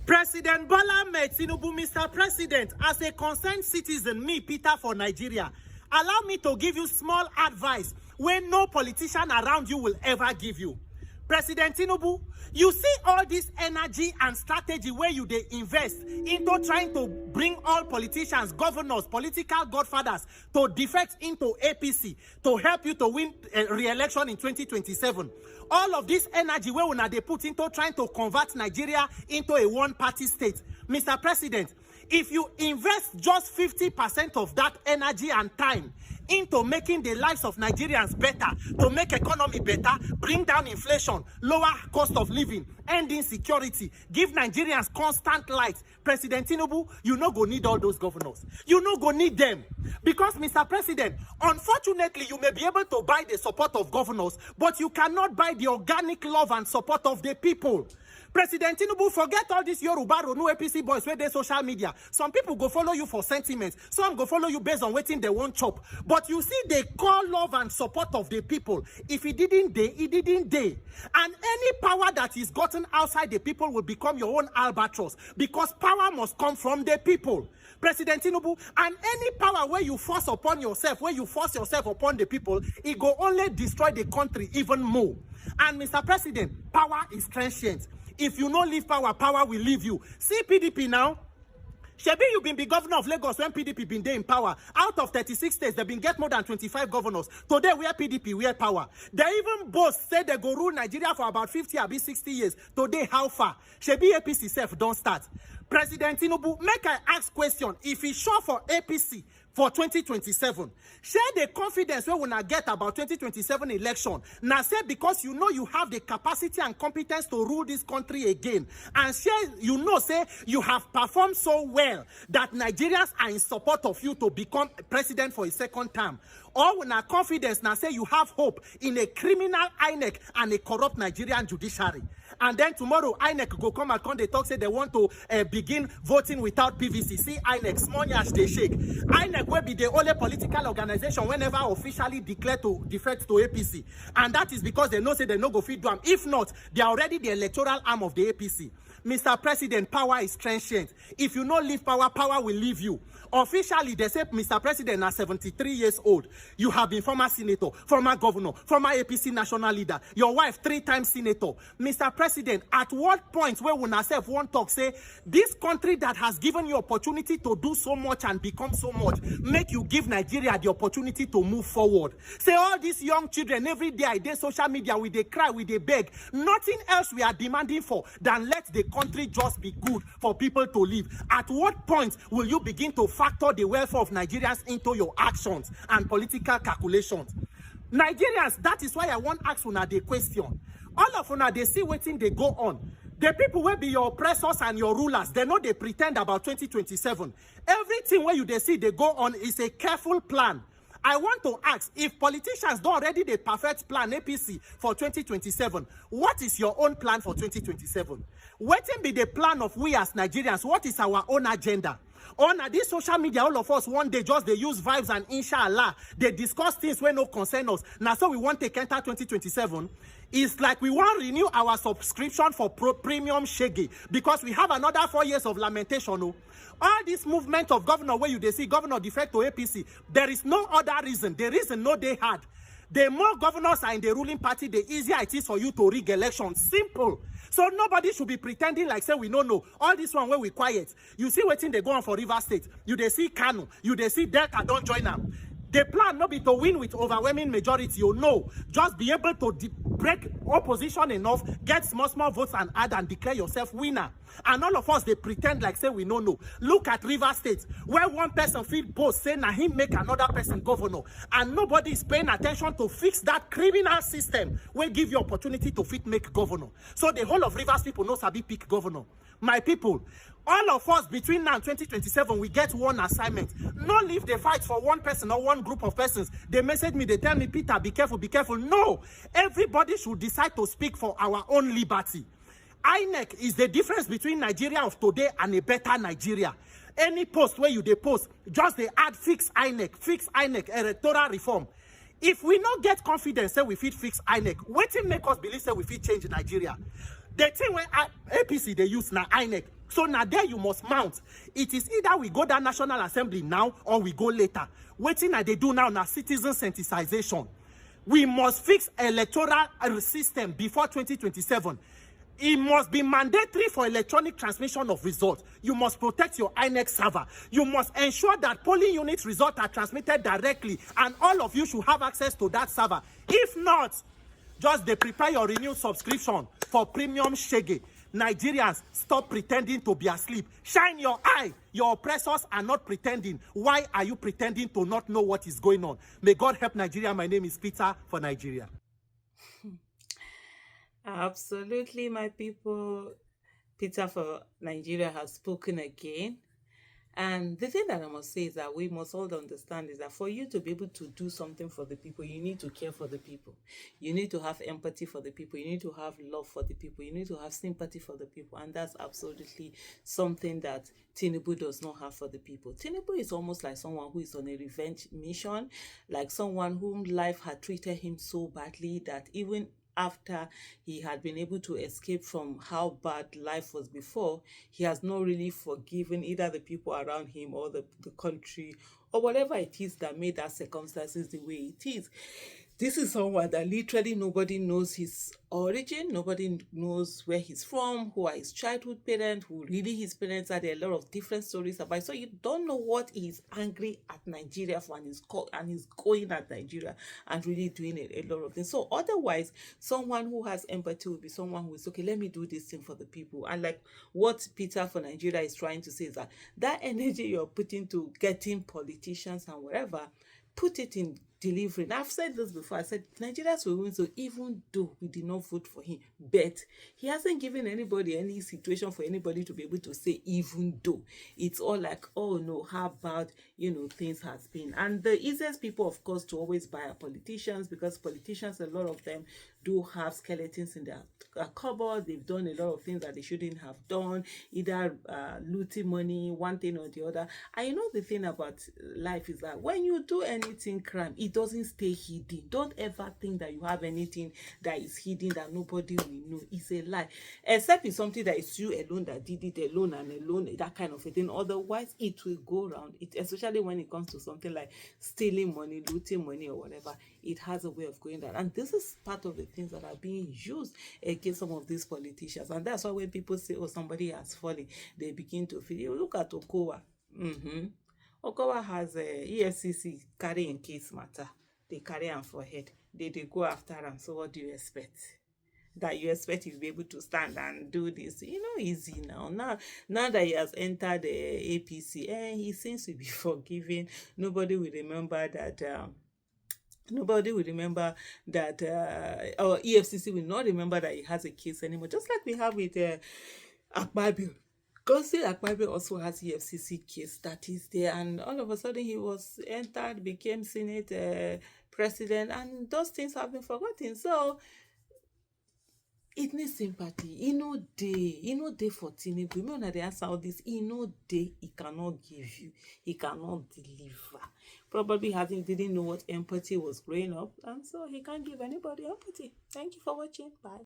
President Bola Tinubu, Mr. President, as a concerned citizen, me, Peter, for Nigeria, allow me to give you small advice when no politician around you will ever give you. President Tinubu, you see all this energy and strategy where you they invest into trying to bring all politicians, governors, political godfathers to defect into APC to help you to win re-election in 2027. All of this energy where una they put into trying to convert Nigeria into a one-party state. Mr. President, if you invest just 50% of that energy and time into making the lives of Nigerians better, to make economy better, bring down inflation, lower cost of living, end insecurity, give Nigerians constant light, President Tinubu, you no go need all those governors. You no go need them. Because, Mr. President, unfortunately, you may be able to buy the support of governors, but you cannot buy the organic love and support of the people. President Tinubu, forget all these Yoruba Ronu APC boys where they social media. Some people go follow you for sentiments. Some go follow you based on waiting they won't chop. But you see, they call love and support of the people. If it didn't they, it didn't they. And any power that is gotten outside the people will become your own albatross. Because power must come from the people. President Tinubu, and any power where you force upon yourself, where you force yourself upon the people, it go only destroy the country even more. And Mr. President, power is transient. If you don't leave power, power will leave you. See PDP now. Shebi, you been the governor of Lagos when PDP been there in power. Out of 36 states, they been get more than 25 governors. Today, we are PDP, we are power. They even boast, say they go rule Nigeria for about 50 or 60 years. Today, how far? Shebi APC self don't start. President Tinubu, make I ask question. If he's sure for APC for 2027, share the confidence we will not get about 2027 election. Now say because you know you have the capacity and competence to rule this country again. And share, you know, say you have performed so well that Nigerians are in support of you to become president for a second term. Or with confidence now say you have hope in a criminal INEC and a corrupt Nigerian judiciary. And then tomorrow, INEC go come and come, they talk, say they want to begin voting without PVC. See, INEC, small yash, they shake. INEC will be the only political organization whenever officially declared to defect to APC. And that is because they know, say they no go fit do them. If not, they are already the electoral arm of the APC. Mr. President, power is transient. If you not leave power, power will leave you. Officially, they say, Mr. President, are 73 years old. You have been former senator, former governor, former APC national leader. Your wife, 3-time senator. Mr. President, at what point where we ourselves want talk, say, this country that has given you opportunity to do so much and become so much, make you give Nigeria the opportunity to move forward. Say, all these young children, every day, they social media, we they cry, we they beg. Nothing else we are demanding for than let the country just be good for people to live. At what point will you begin to factor the welfare of Nigerians into your actions and political calculations? Nigerians, that is why I want to ask una the question. All of una, they see waiting, they go on. The people will be your oppressors and your rulers. They know they pretend about 2027. Everything where you they see they go on is a careful plan. I want to ask, if politicians don't already the perfect plan APC for 2027, what is your own plan for 2027? What will be the plan of we as Nigerians? What is our own agenda? On this social media, all of us one day just they use vibes and inshallah, they discuss things where no concern us. Now, so we want to enter 2027. It's like we want to renew our subscription for premium shaggy because we have another 4 years of lamentation. Oh. All this movement of governor where you they see governor defect to APC, there is no other reason. The reason no they had. The more governors are in the ruling party, the easier it is for you to rig elections. Simple. So nobody should be pretending like say we don't know. All this one where we quiet. You see waiting they go on for River State. You they see Kano. You they see Delta don't join them. The plan not be to win with overwhelming majority. You know, just be able to break opposition enough, get small votes and add and declare yourself winner. And all of us they pretend like say we don't know. Look at River State, where one person feel both say na him make another person governor, and nobody is paying attention to fix that criminal system where give you opportunity to fit make governor. So the whole of Rivers people know sabi pick governor. My people, all of us between now and 2027, we get one assignment. Not leave the fight for one person or one group of persons. They message me, they tell me, Peter, be careful, be careful. No, everybody should decide to speak for our own liberty. INEC is the difference between Nigeria of today and a better Nigeria. Any post where you they post, just they add fix INEC, electoral reform. If we not get confidence, say we fit fix INEC, waiting make us believe say we fit change Nigeria. The thing where APC they use now INEC. So now there you must mount. It is either we go down National Assembly now or we go later. Waiting that they do now citizen sensitization. We must fix electoral system before 2027. It must be mandatory for electronic transmission of results. You must protect your INEC server. You must ensure that polling unit results are transmitted directly, and all of you should have access to that server. If not, just they prepare your renewed subscription for premium shege. Nigerians, stop pretending to be asleep. Shine your eye. Your oppressors are not pretending. Why are you pretending to not know what is going on? May God help Nigeria. My name is Peter for Nigeria. Absolutely, my people. Peter for Nigeria has spoken again. And the thing that I must say is that we must all understand is that for you to be able to do something for the people, you need to care for the people. You need to have empathy for the people. You need to have love for the people. You need to have sympathy for the people. And that's absolutely something that Tinubu does not have for the people. Tinubu is almost like someone who is on a revenge mission, like someone whom life had treated him so badly that even after he had been able to escape from how bad life was before, he has not really forgiven either the people around him or the country or whatever it is that made that circumstances the way it is. This is someone that literally nobody knows his origin, nobody knows where he's from, who are his childhood parents, who really his parents are. There are a lot of different stories about. So you don't know what he's angry at Nigeria for, and he's going at Nigeria and really doing a lot of things. So otherwise, someone who has empathy will be someone who is okay, let me do this thing for the people. And like what Peter for Nigeria is trying to say is that energy you're putting to getting politicians and whatever, put it in delivering. I've said this before. I said Nigerians will win, so even though we did not vote for him, but he hasn't given anybody any situation for anybody to be able to say even though. It's all like, oh no, how bad things has been. And the easiest people, of course, to always buy are politicians, because politicians, a lot of them do have skeletons in their cupboard. They've done a lot of things that they shouldn't have done, either looting money, one thing or the other. And the thing about life is that when you do anything crime, it doesn't stay hidden. Don't ever think that you have anything that is hidden that nobody will know. It's a lie. Except it's something that is you alone that did it alone and alone, that kind of a thing. Otherwise, it will go around. Especially when it comes to something like stealing money, looting money or whatever, it has a way of going down. And this is part of the things that are being used against some of these politicians. And that's why when people say, oh, somebody has fallen, they begin to feel, you look at Okowa. Okowa has EFCC carrying case matter. They carry him for head. They go after him. So what do you expect? That you expect he'll be able to stand and do this? Easy now. Now that he has entered the APC, he seems to be forgiving. Nobody will remember that. Nobody will remember that, or EFCC will not remember that he has a case anymore. Just like we have with Akpabio. Godswill Akpabio also has EFCC case that is there, and all of a sudden he was entered, became Senate president, and those things have been forgotten. So it needs sympathy. Day for Tinubu. Remember the answer all this. Day he cannot give you. He cannot deliver. Probably didn't know what empathy was growing up, and so he can't give anybody empathy. Thank you for watching. Bye.